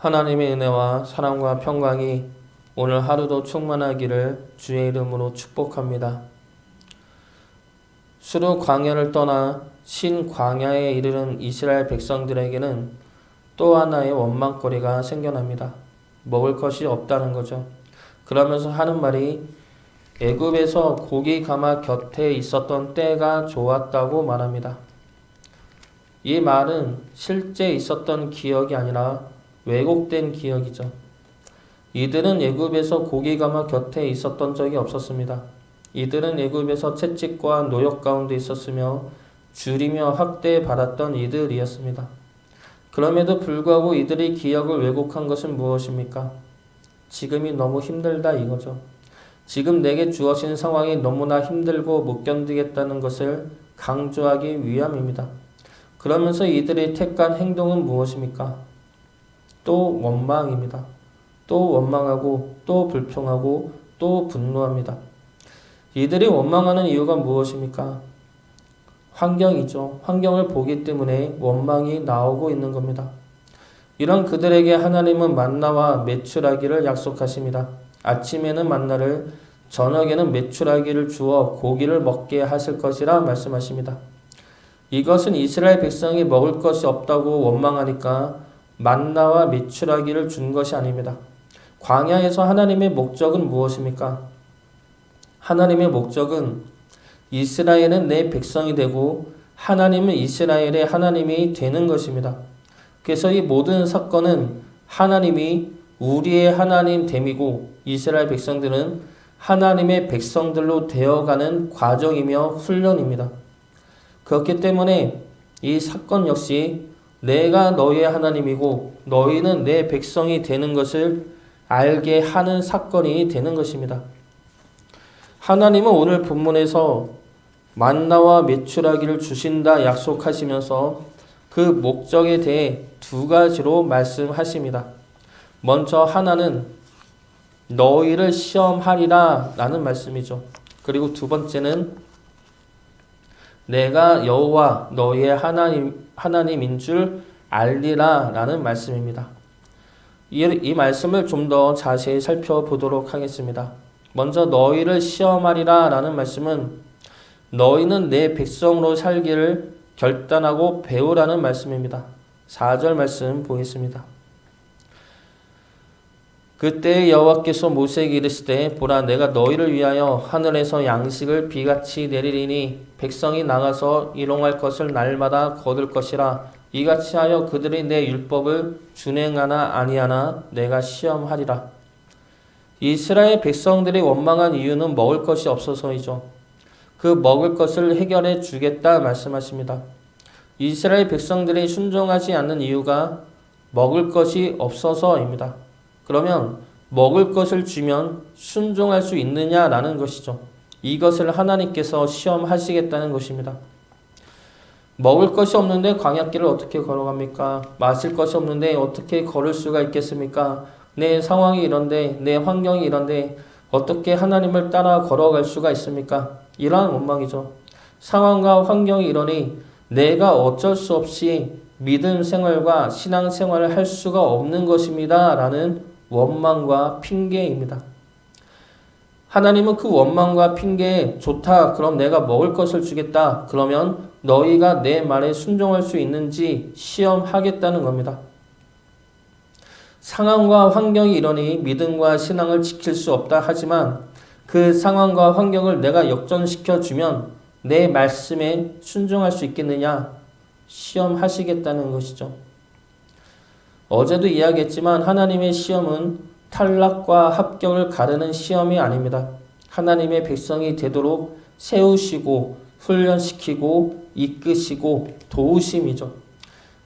하나님의 은혜와 사랑과 평강이 오늘 하루도 충만하기를 주의 이름으로 축복합니다. 수르 광야를 떠나 신광야에 이르는 이스라엘 백성들에게는 또 하나의 원망거리가 생겨납니다. 먹을 것이 없다는 거죠. 그러면서 하는 말이 애굽에서 고기 가마 곁에 있었던 때가 좋았다고 말합니다. 이 말은 실제 있었던 기억이 아니라 왜곡된 기억이죠. 이들은 애굽에서 고기 가마 곁에 있었던 적이 없었습니다. 이들은 애굽에서 채찍과 노역 가운데 있었으며 줄이며 학대받았던 이들이었습니다. 그럼에도 불구하고 이들의 기억을 왜곡한 것은 무엇입니까? 지금이 너무 힘들다 이거죠. 지금 내게 주어진 상황이 너무나 힘들고 못 견디겠다는 것을 강조하기 위함입니다. 그러면서 이들이 택한 행동은 무엇입니까? 또 원망입니다. 또 원망하고 또 불평하고 또 분노합니다. 이들이 원망하는 이유가 무엇입니까? 환경이죠. 환경을 보기 때문에 원망이 나오고 있는 겁니다. 이런 그들에게 하나님은 만나와 메추라기를 약속하십니다. 아침에는 만나를, 저녁에는 메추라기를 주어 고기를 먹게 하실 것이라 말씀하십니다. 이것은 이스라엘 백성이 먹을 것이 없다고 원망하니까 만나와 메추라기를 준 것이 아닙니다. 광야에서 하나님의 목적은 무엇입니까? 하나님의 목적은 이스라엘은 내 백성이 되고 하나님은 이스라엘의 하나님이 되는 것입니다. 그래서 이 모든 사건은 하나님이 우리의 하나님 됨이고 이스라엘 백성들은 하나님의 백성들로 되어가는 과정이며 훈련입니다. 그렇기 때문에 이 사건 역시 내가 너희의 하나님이고 너희는 내 백성이 되는 것을 알게 하는 사건이 되는 것입니다. 하나님은 오늘 본문에서 만나와 메추라기를 주신다 약속하시면서 그 목적에 대해 두 가지로 말씀하십니다. 먼저 하나는 너희를 시험하리라 라는 말씀이죠. 그리고 두 번째는 내가 여호와 너희의 하나님인 줄 알리라 라는 말씀입니다. 이 말씀을 좀 더 자세히 살펴보도록 하겠습니다. 먼저 너희를 시험하리라 라는 말씀은 너희는 내 백성으로 살기를 결단하고 배우라는 말씀입니다. 4절 말씀 보겠습니다. 그때 여호와께서 모세에게 이르시되 보라 내가 너희를 위하여 하늘에서 양식을 비같이 내리리니 백성이 나가서 일용할 것을 날마다 거둘 것이라 이같이 하여 그들이 내 율법을 준행하나 아니하나 내가 시험하리라. 이스라엘 백성들이 원망한 이유는 먹을 것이 없어서이죠. 그 먹을 것을 해결해 주겠다 말씀하십니다. 이스라엘 백성들이 순종하지 않는 이유가 먹을 것이 없어서입니다. 그러면 먹을 것을 주면 순종할 수 있느냐라는 것이죠. 이것을 하나님께서 시험하시겠다는 것입니다. 먹을 것이 없는데 광야길을 어떻게 걸어갑니까? 마실 것이 없는데 어떻게 걸을 수가 있겠습니까? 내 상황이 이런데, 내 환경이 이런데 어떻게 하나님을 따라 걸어갈 수가 있습니까? 이러한 원망이죠. 상황과 환경이 이러니 내가 어쩔 수 없이 믿음 생활과 신앙 생활을 할 수가 없는 것입니다. 라는 원망과 핑계입니다. 하나님은 그 원망과 핑계에 좋다. 그럼 내가 먹을 것을 주겠다. 그러면 너희가 내 말에 순종할 수 있는지 시험하겠다는 겁니다. 상황과 환경이 이러니 믿음과 신앙을 지킬 수 없다 하지만 그 상황과 환경을 내가 역전시켜 주면 내 말씀에 순종할 수 있겠느냐 시험하시겠다는 것이죠. 어제도 이야기했지만 하나님의 시험은 탈락과 합격을 가르는 시험이 아닙니다. 하나님의 백성이 되도록 세우시고 훈련시키고 이끄시고 도우심이죠.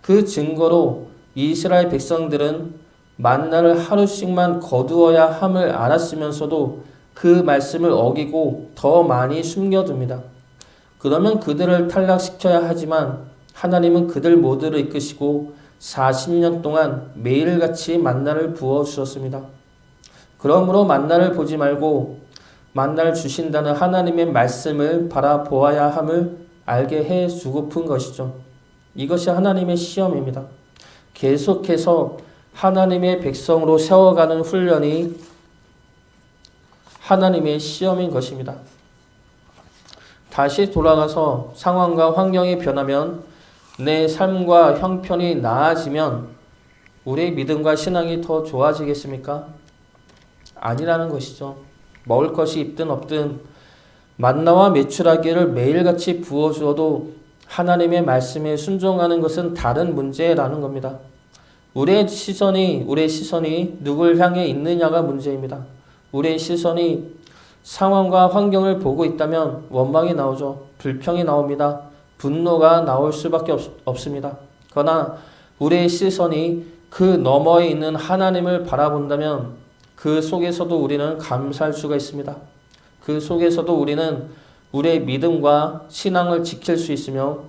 그 증거로 이스라엘 백성들은 만나를 하루씩만 거두어야 함을 알았으면서도 그 말씀을 어기고 더 많이 숨겨둡니다. 그러면 그들을 탈락시켜야 하지만 하나님은 그들 모두를 이끄시고 40년 동안 매일같이 만나를 부어주셨습니다. 그러므로 만나를 보지 말고 만나를 주신다는 하나님의 말씀을 바라보아야 함을 알게 해주고픈 것이죠. 이것이 하나님의 시험입니다. 계속해서 하나님의 백성으로 세워가는 훈련이 하나님의 시험인 것입니다. 다시 돌아가서 상황과 환경이 변하면 내 삶과 형편이 나아지면 우리의 믿음과 신앙이 더 좋아지겠습니까? 아니라는 것이죠. 먹을 것이 있든 없든 만나와 메추라기를 매일같이 부어주어도 하나님의 말씀에 순종하는 것은 다른 문제라는 겁니다. 우리의 시선이 누굴 향해 있느냐가 문제입니다. 우리의 시선이 상황과 환경을 보고 있다면 원망이 나오죠. 불평이 나옵니다. 분노가 나올 수밖에 없습니다. 그러나 우리의 시선이 그 너머에 있는 하나님을 바라본다면 그 속에서도 우리는 감사할 수가 있습니다. 그 속에서도 우리는 우리의 믿음과 신앙을 지킬 수 있으며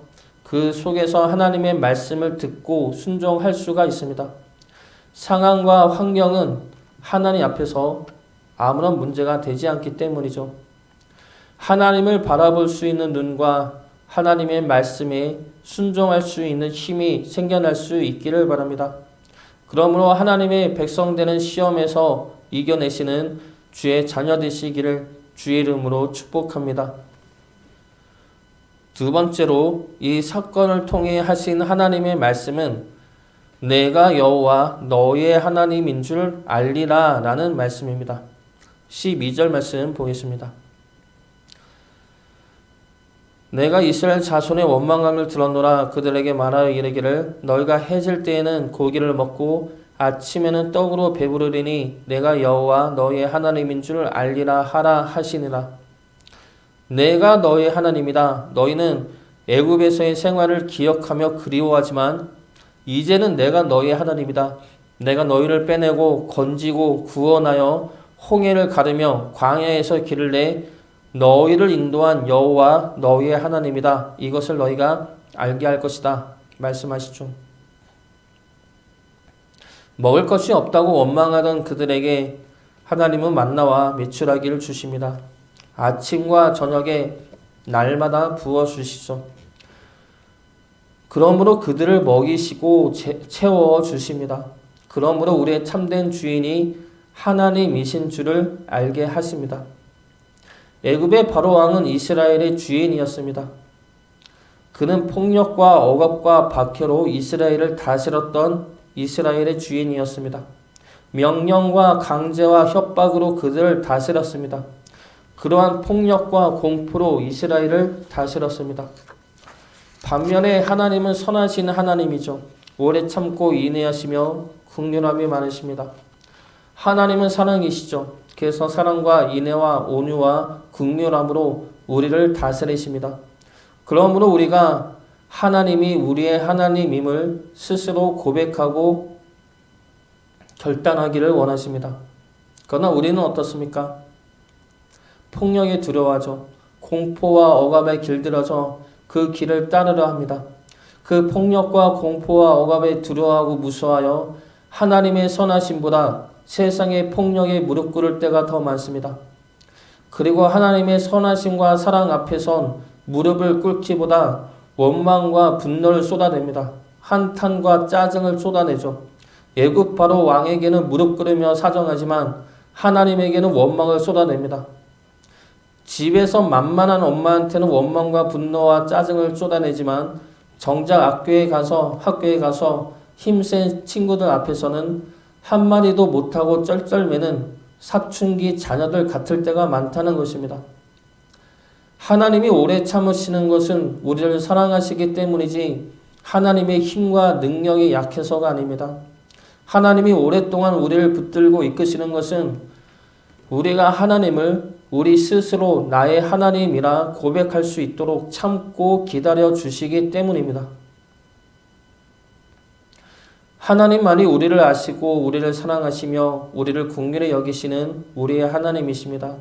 그 속에서 하나님의 말씀을 듣고 순종할 수가 있습니다. 상황과 환경은 하나님 앞에서 아무런 문제가 되지 않기 때문이죠. 하나님을 바라볼 수 있는 눈과 하나님의 말씀에 순종할 수 있는 힘이 생겨날 수 있기를 바랍니다. 그러므로 하나님의 백성 되는 시험에서 이겨내시는 주의 자녀 되시기를 주의 이름으로 축복합니다. 두 번째로 이 사건을 통해 하신 하나님의 말씀은 내가 여호와 너의 하나님인 줄 알리라 라는 말씀입니다. 12절 말씀 보겠습니다. 내가 이스라엘 자손의 원망함을 들었노라. 그들에게 말하여 이르기를 너희가 해질 때에는 고기를 먹고 아침에는 떡으로 배부르리니 내가 여호와 너희의 하나님인 줄 알리라 하라 하시니라. 내가 너희 하나님이다. 너희는 애굽에서의 생활을 기억하며 그리워하지만 이제는 내가 너희 하나님이다. 내가 너희를 빼내고 건지고 구원하여 홍해를 가르며 광야에서 길을 내 너희를 인도한 여호와 너희의 하나님이다. 이것을 너희가 알게 할 것이다. 말씀하시죠. 먹을 것이 없다고 원망하던 그들에게 하나님은 만나와 메추라기를 주십니다. 아침과 저녁에 날마다 부어주시죠. 그러므로 그들을 먹이시고 채워주십니다. 그러므로 우리의 참된 주인이 하나님이신 줄을 알게 하십니다. 애굽의 바로왕은 이스라엘의 주인이었습니다. 그는 폭력과 억압과 박해로 이스라엘을 다스렸던 이스라엘의 주인이었습니다. 명령과 강제와 협박으로 그들을 다스렸습니다. 그러한 폭력과 공포로 이스라엘을 다스렸습니다. 반면에 하나님은 선하신 하나님이죠. 오래 참고 인내하시며 긍휼함이 많으십니다. 하나님은 사랑이시죠. 그래서 사랑과 인내와 온유와 긍휼함으로 우리를 다스리십니다. 그러므로 우리가 하나님이 우리의 하나님임을 스스로 고백하고 결단하기를 원하십니다. 그러나 우리는 어떻습니까? 폭력에 두려워하죠. 공포와 억압에 길들여져 그 길을 따르려 합니다. 그 폭력과 공포와 억압에 두려워하고 무서워하여 하나님의 선하심보다 세상의 폭력에 무릎 꿇을 때가 더 많습니다. 그리고 하나님의 선하심과 사랑 앞에선 무릎을 꿇기보다 원망과 분노를 쏟아냅니다. 한탄과 짜증을 쏟아내죠. 애굽 바로 왕에게는 무릎 꿇으며 사정하지만 하나님에게는 원망을 쏟아냅니다. 집에서 만만한 엄마한테는 원망과 분노와 짜증을 쏟아내지만 정작 학교에 가서 힘센 친구들 앞에서는 한마디도 못하고 쩔쩔매는 사춘기 자녀들 같을 때가 많다는 것입니다. 하나님이 오래 참으시는 것은 우리를 사랑하시기 때문이지 하나님의 힘과 능력이 약해서가 아닙니다. 하나님이 오랫동안 우리를 붙들고 이끄시는 것은 우리가 하나님을 우리 스스로 나의 하나님이라 고백할 수 있도록 참고 기다려 주시기 때문입니다. 하나님만이 우리를 아시고 우리를 사랑하시며 우리를 긍휼히 여기시는 우리의 하나님이십니다.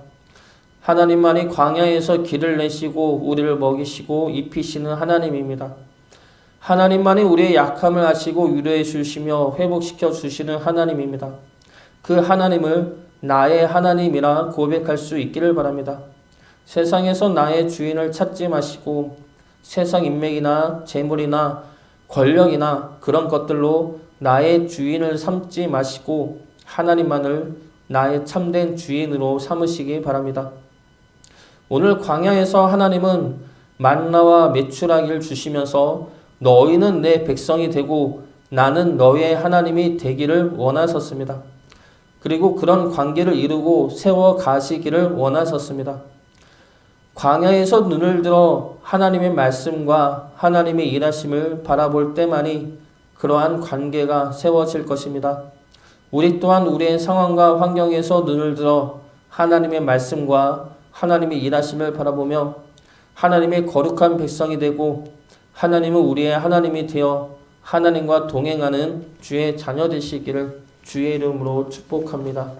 하나님만이 광야에서 길을 내시고 우리를 먹이시고 입히시는 하나님입니다. 하나님만이 우리의 약함을 아시고 위로해 주시며 회복시켜 주시는 하나님입니다. 그 하나님을 나의 하나님이라 고백할 수 있기를 바랍니다. 세상에서 나의 주인을 찾지 마시고 세상 인맥이나 재물이나 권력이나 그런 것들로 나의 주인을 삼지 마시고 하나님만을 나의 참된 주인으로 삼으시기 바랍니다. 오늘 광야에서 하나님은 만나와 메추라기를 주시면서 너희는 내 백성이 되고 나는 너의 하나님이 되기를 원하셨습니다. 그리고 그런 관계를 이루고 세워 가시기를 원하셨습니다. 광야에서 눈을 들어 하나님의 말씀과 하나님의 일하심을 바라볼 때만이 그러한 관계가 세워질 것입니다. 우리 또한 우리의 상황과 환경에서 눈을 들어 하나님의 말씀과 하나님의 일하심을 바라보며 하나님의 거룩한 백성이 되고 하나님은 우리의 하나님이 되어 하나님과 동행하는 주의 자녀 되시기를 주의 이름으로 축복합니다.